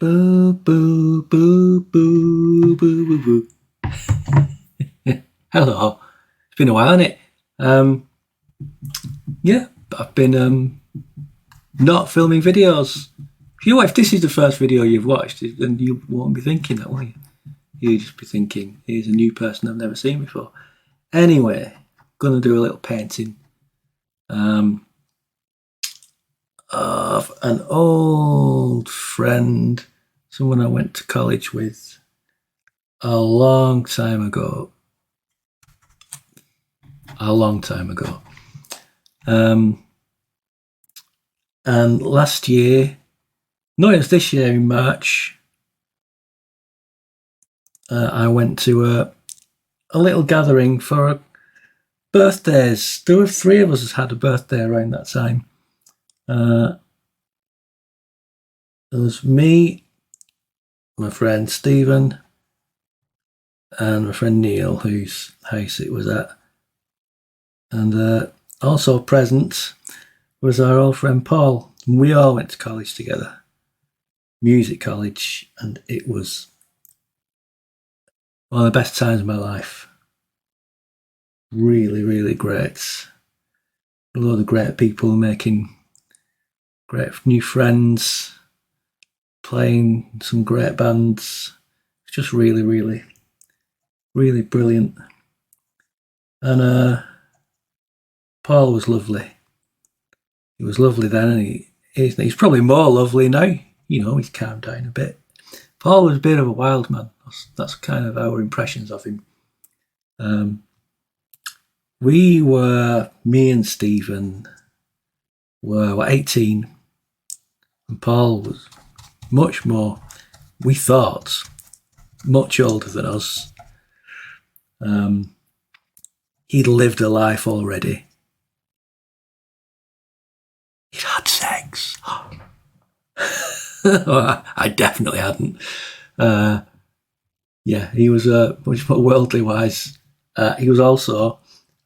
Boo, boo, boo, boo, boo, boo, boo. Hello. It's been a while, hasn't it? Yeah, I've been not filming videos. If this is the first video you've watched, then you won't be thinking that, will you? You'll just be thinking, here's a new person I've never seen before. Anyway, gonna do a little painting of an old friend, someone I went to college with a long time ago. And last year, no, it was this year in March, I went to a little gathering for birthdays. There were 3 of us had a birthday around that time. There was me, my friend Stephen, and my friend Neil, whose house it was at. And also present was our old friend Paul. We all went to college together, music college, and it was one of the best times of my life. Really, really great. A lot of great people, making great new friends, playing some great bands. It's just really, really, really brilliant. And Paul was lovely. He was lovely then, and he's probably more lovely now. You know, he's calmed down a bit. Paul was a bit of a wild man. That's kind of our impressions of him. Me and Stephen were 18, and Paul was much more, we thought, much older than us. He'd lived a life already. He'd had sex. I definitely hadn't. Yeah, he was much more worldly wise. He was also,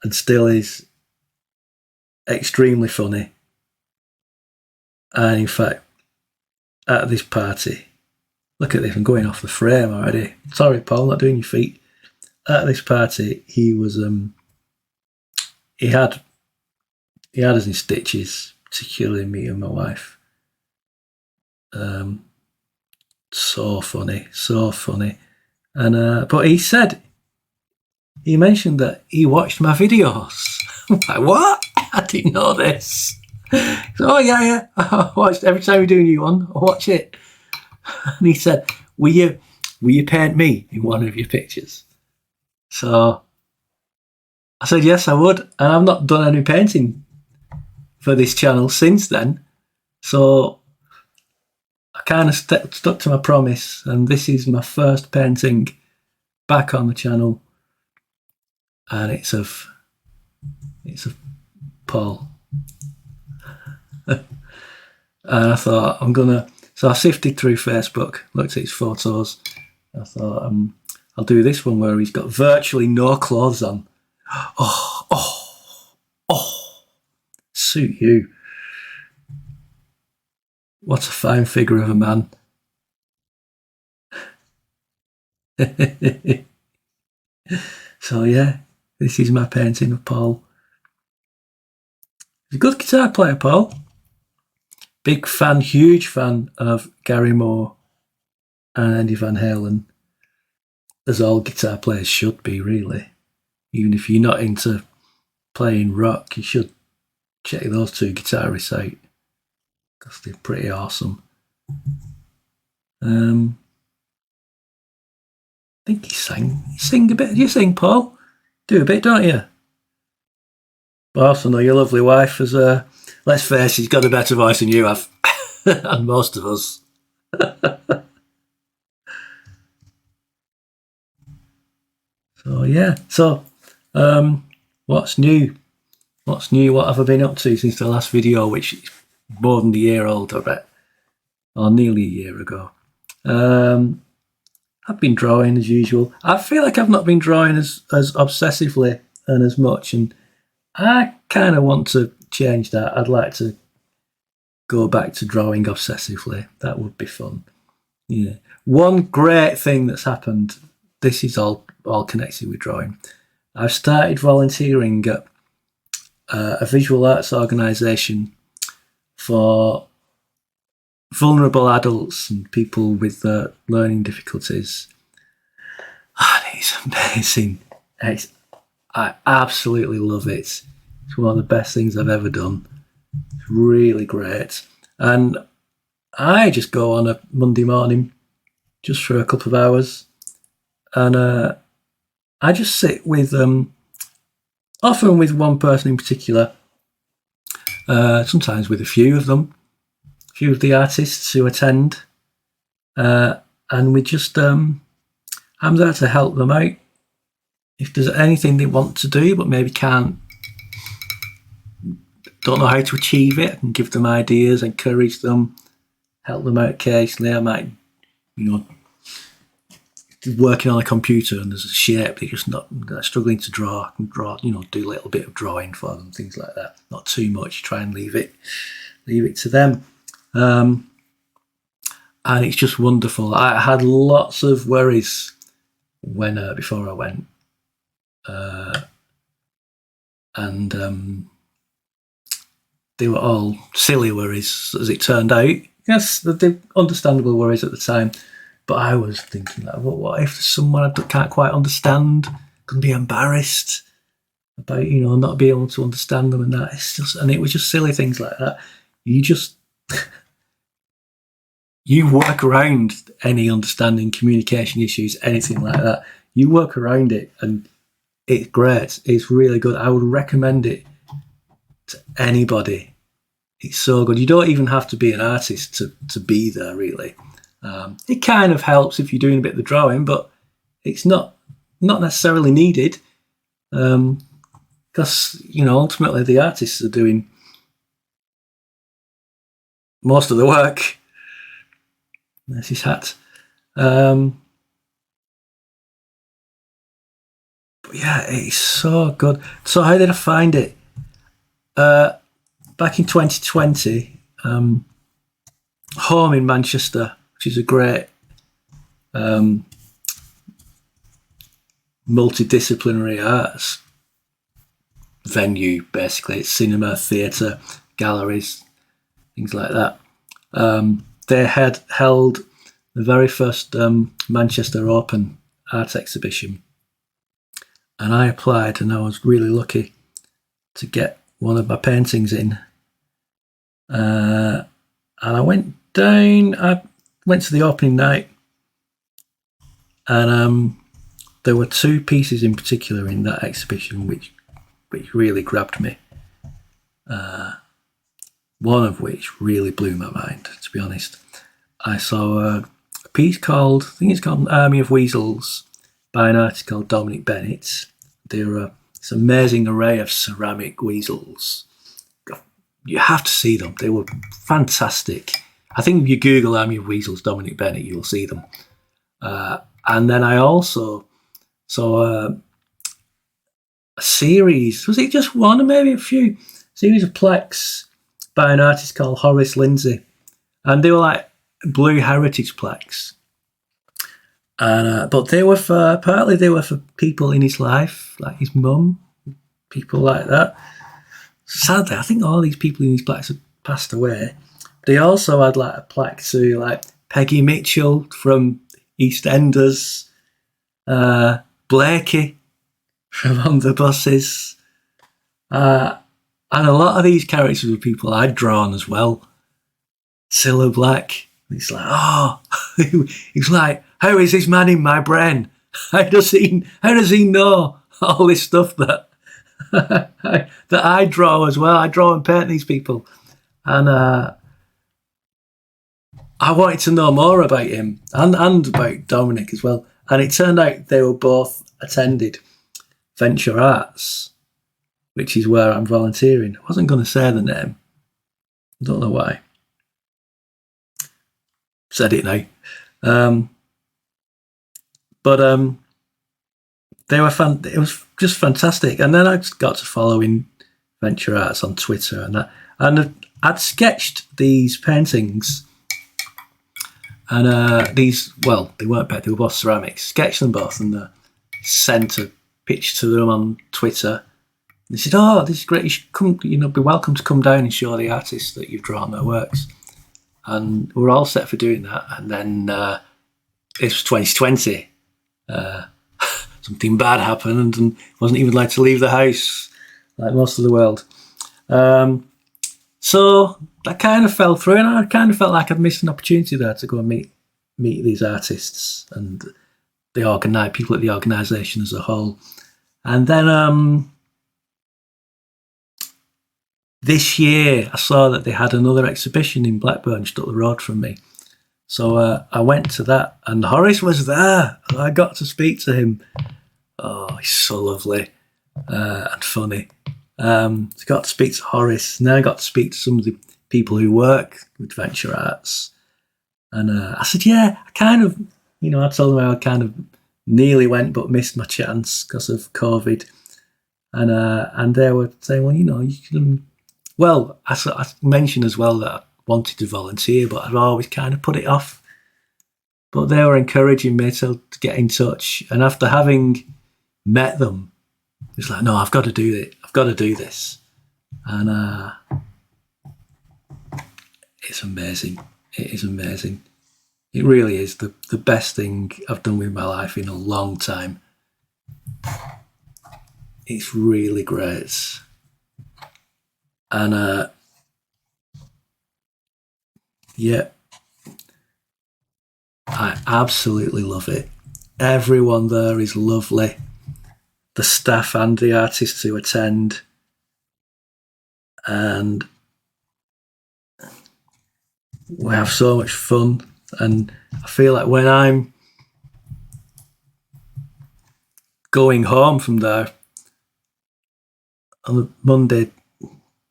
and still is, extremely funny. And in fact, at this party, look at this, I'm going off the frame already. Sorry, Paul, not doing your feet. At this party, he was, he had us in stitches, particularly me and my wife. So funny. And but he mentioned that he watched my videos. I'm like, what? I didn't know this. So, oh yeah, I watched every time we do a new one. I watch it. And he said, will you paint me in one of your pictures? So I said yes, I would, and I've not done any painting for this channel since then. So I kind of stuck to my promise, and this is my first painting back on the channel, and it's of Paul. And I thought so I sifted through Facebook, looked at his photos. I thought I'll do this one where he's got virtually no clothes on. Oh, suit you. What a fine figure of a man. So yeah, this is my painting of Paul. He's a good guitar player, Paul. Big fan, huge fan of Gary Moore and Eddie Van Halen, as all guitar players should be, really. Even if you're not into playing rock, you should check those 2 guitarists out, because they're pretty awesome. I think he sang. You sing a bit. Do you sing, Paul? Do a bit, don't you? But I also know your lovely wife has, let's face it, she's got a better voice than you have. And most of us. So yeah. So what's new? What have I been up to since the last video, which is more than a year old, I bet, or nearly a year ago? I've been drawing as usual. I feel like I've not been drawing as obsessively and as much, and I kind of want to change that. I'd like to go back to drawing obsessively. That would be fun. Yeah. One great thing that's happened, this is all connected with drawing. I've started volunteering at a visual arts organisation for vulnerable adults and people with learning difficulties. And it's amazing. I absolutely love it. It's one of the best things I've ever done. It's really great. And I just go on a Monday morning just for a couple of hours, and I just sit with, often with one person in particular, sometimes with a few of them, a few of the artists who attend, and we just, I'm there to help them out. If there's anything they want to do but maybe don't know how to achieve it, I can give them ideas, encourage them, help them out occasionally. I might, working on a computer and there's a shape they're just not struggling to draw. I can draw, do a little bit of drawing for them, things like that. Not too much. Try and leave it to them. And it's just wonderful. I had lots of worries before I went, and they were all silly worries, as it turned out. Yes, they're understandable worries at the time. But I was thinking, what if there's someone I can't quite understand, can be embarrassed about, not being able to understand them and that. And it was just silly things like that. You work around any understanding, communication issues, anything like that. You work around it, and it's great. It's really good. I would recommend it to anybody. It's so good. You don't even have to be an artist to be there, really. It kind of helps if you're doing a bit of the drawing, but it's not necessarily needed, because ultimately the artists are doing most of the work. There's his hat. But yeah, it's so good. So how did I find it? Back in 2020, home in Manchester, which is a great multidisciplinary arts venue, basically. It's cinema, theatre, galleries, things like that. They had held the very first Manchester Open art exhibition, and I applied, and I was really lucky to get one of my paintings in. And I went down, I went to the opening night, and there were two pieces in particular in that exhibition which really grabbed me. One of which really blew my mind, to be honest. I saw a piece called, I think it's called An Army of Weasels, by an artist called Dominic Bennett. They're this amazing array of ceramic weasels. You have to see them. They were fantastic. I think if you Google Army of Weasels, Dominic Bennett, you'll see them. And then I also saw a series, was it just one or maybe a few, series of plaques by an artist called Horace Lindsay. And they were like blue heritage plaques. And but partly they were for people in his life, like his mum, people like that. Sadly, I think all these people in these plaques have passed away. They also had like a plaque to like Peggy Mitchell from EastEnders, Blakey from On the Buses, and a lot of these characters were people I'd drawn as well. Cilla Black. He's like, he's like, how is this man in my brain? How does he know all this stuff that that I draw as well? I draw and paint these people, and I wanted to know more about him and about Dominic as well. And it turned out they were both attended Venture Arts, which is where I'm volunteering. I wasn't going to say the name. I don't know why. Said it now. But they were it was just fantastic. And then I got to following Venture Arts on Twitter and that. And I'd sketched these paintings And they weren't paid, they were both ceramics. Sketched them both and sent a picture to them on Twitter. They said, "Oh, this is great. You should come. Be welcome to come down and show the artists that you've drawn their works." And we're all set for doing that. And then this was 2020. Something bad happened, and wasn't even allowed to leave the house like most of the world. So that kind of fell through, and I kind of felt like I'd missed an opportunity there to go and meet these artists and the people at the organisation as a whole. And then this year I saw that they had another exhibition in Blackburn just up the road from me. So I went to that, and Horace was there. I got to speak to him. Oh, he's so lovely and funny. I got to speak to Horace, and then I got to speak to some of the people who work with Venture Arts. And I said, yeah, I kind of, I told them I kind of nearly went but missed my chance because of COVID. And they were saying, well, you can... Well, I mentioned as well that I wanted to volunteer, but I'd always kind of put it off. But they were encouraging me to get in touch. And after having met them, it's like, no, I've got to do it. I've got to do this. And it's amazing. It is amazing. It really is the best thing I've done with my life in a long time. It's really great. And yeah, I absolutely love it. Everyone there is lovely. The staff and the artists who attend. And we have so much fun. And I feel like when I'm going home from there on the Monday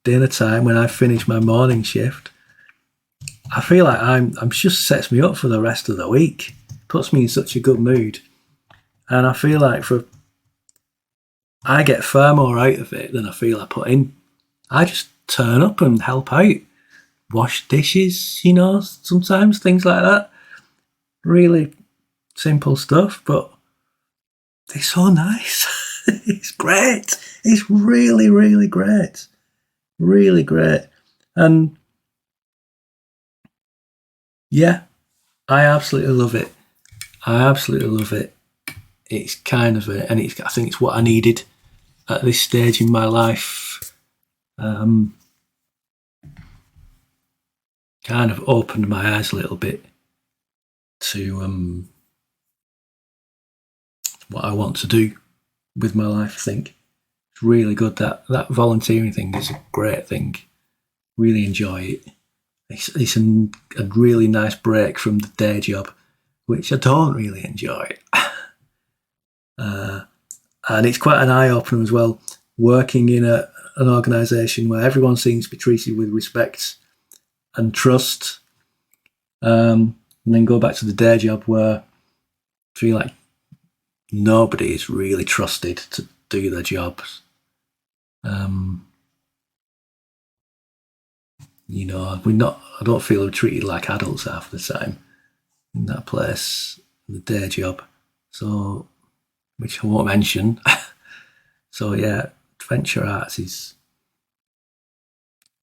dinner time, when I finish my morning shift, I feel like I'm just sets me up for the rest of the week. Puts me in such a good mood. And I feel like I get far more out of it than I feel I put in. I just turn up and help out. Wash dishes, sometimes things like that. Really simple stuff, but they're so nice. It's great. It's really, really great. Really great. And yeah, I absolutely love it. It's kind of I think it's what I needed at this stage in my life. Kind of opened my eyes a little bit to what I want to do with my life. I think it's really good. That volunteering thing is a great thing. Really enjoy it. It's a really nice break from the day job, which I don't really enjoy. And it's quite an eye-opener as well, working in an organisation where everyone seems to be treated with respect and trust, and then go back to the day job where I feel like nobody is really trusted to do their jobs. I don't feel we're treated like adults half the time in that place, in the day job. So, which I won't mention. So yeah, Venture Arts is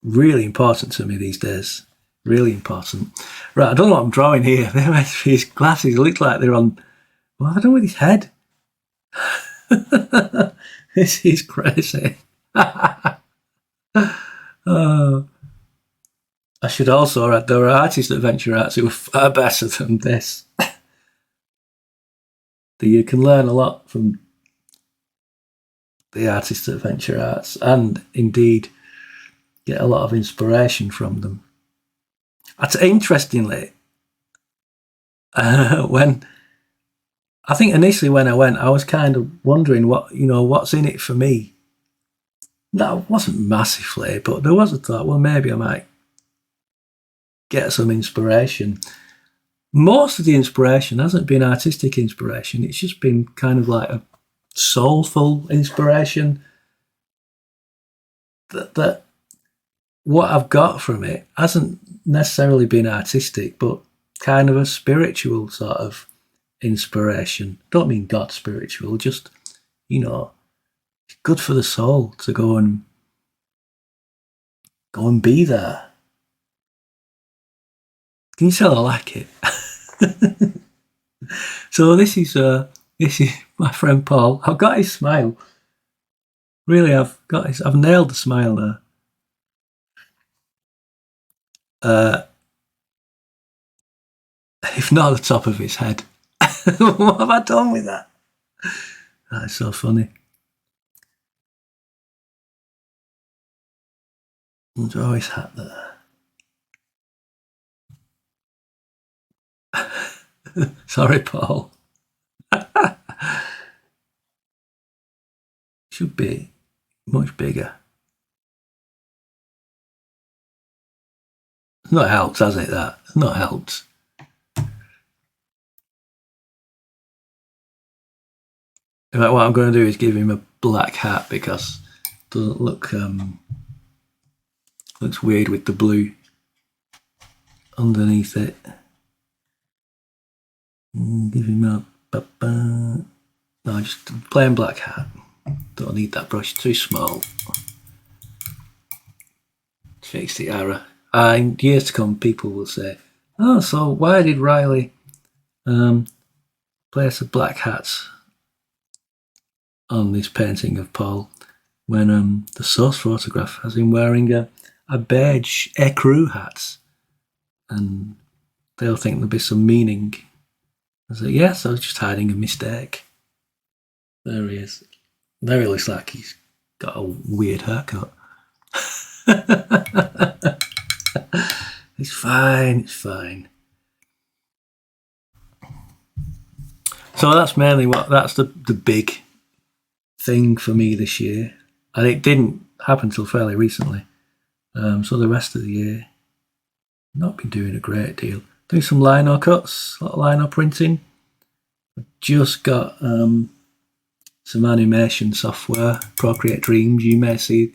really important to me these days. Really important. Right, I don't know what I'm drawing here. His glasses look like they're on... What have I done with his head? This is crazy. I should also add, there are artists at Venture Arts who are far better than this. You can learn a lot from the artists at Venture Arts, and indeed get a lot of inspiration from them. Interestingly, when I think initially when I went, I was kind of wondering what's in it for me. That wasn't massively, but there was a thought, well, maybe I might get some inspiration. Most of the inspiration hasn't been artistic inspiration. It's just been kind of like a soulful inspiration. That what I've got from it hasn't necessarily been artistic, but kind of a spiritual sort of inspiration. Don't mean God spiritual, just, it's good for the soul to go and be there. Can you tell I like it? So this is my friend Paul. I've got his smile. Really, I've nailed the smile there. If not the top of his head. What have I done with that? That's so funny. Draw his hat there. Sorry, Paul. Should be much bigger. It's not helped, has it? That it's not helped. In fact, what I'm going to do is give him a black hat because it doesn't look looks weird with the blue underneath it. Give him a no, just a plain black hat. Don't need that brush, too small. Fix the error. In years to come, people will say, "Oh, so why did Riley place a black hat on this painting of Paul when the source photograph has him wearing a beige ecru hat?" And they'll think there'll be some meaning. I say, yes, I was just hiding a mistake. There he is. There he looks like he's got a weird haircut. It's fine, it's fine. So that's mainly that's the big thing for me this year. And it didn't happen till fairly recently. So the rest of the year, not been doing a great deal. Doing some lino cuts, a lot of lino printing. I've just got some animation software, Procreate Dreams. You may see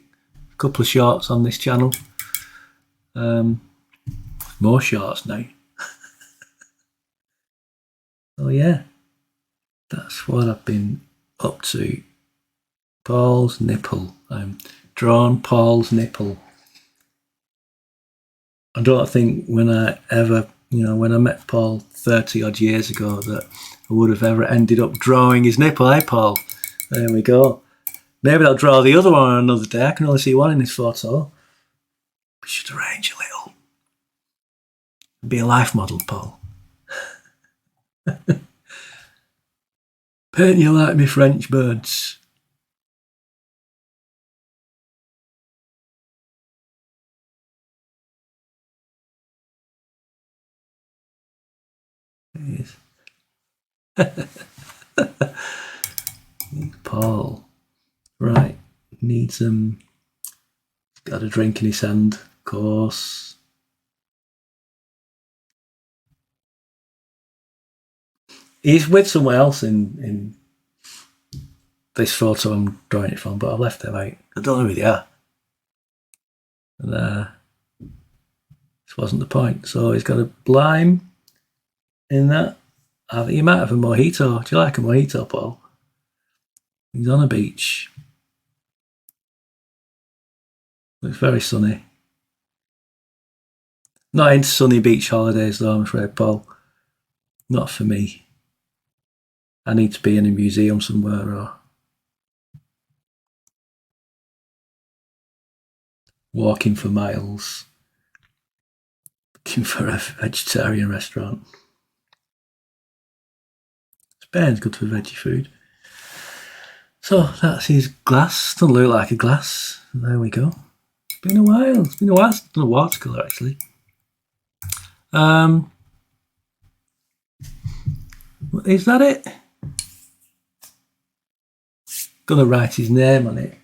a couple of shorts on this channel. More shorts now. Oh yeah, that's what I've been up to. Paul's nipple. I'm drawn Paul's nipple. I don't think when I met Paul 30 odd years ago that I would have ever ended up drawing his nipple, eh, Paul? There we go. Maybe I'll draw the other one on another day. I can only see one in this photo. We should arrange a little. Be a life model, Paul. Paint you like me French birds. Paul. Right. Needs got a drink in his hand, of course. He's with someone else in this photo I'm drawing it from, but I've left them out. I don't know who they are. And this wasn't the point. So he's got a lime in that. I think he might have a mojito. Do you like a mojito, Paul? He's on a beach. Looks very sunny. Not into sunny beach holidays though, I'm afraid, Paul. Not for me. I need to be in a museum somewhere or walking for miles, looking for a vegetarian restaurant. Spain's good for veggie food. So that's his glass. Doesn't look like a glass. There we go. It's been a while. It's been a while since I've done a watercolour actually. Is that it? Gonna write his name on it.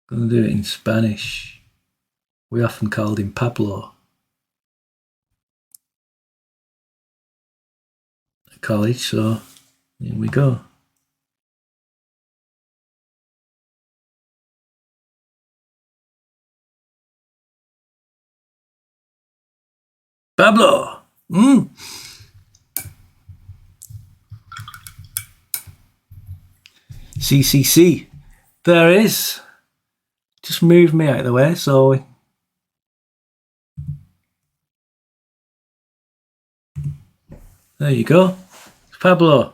Gonna do it in Spanish. We often called him Pablo at college, so here we go. Pablo. CCC. There it is. Just move me out of the way, so there you go. Pablo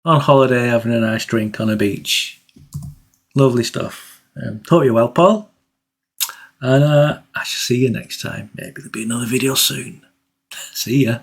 on holiday having a nice drink on a beach. Lovely stuff. Hope you're well, Paul. And I shall see you next time. Maybe there'll be another video soon. See ya.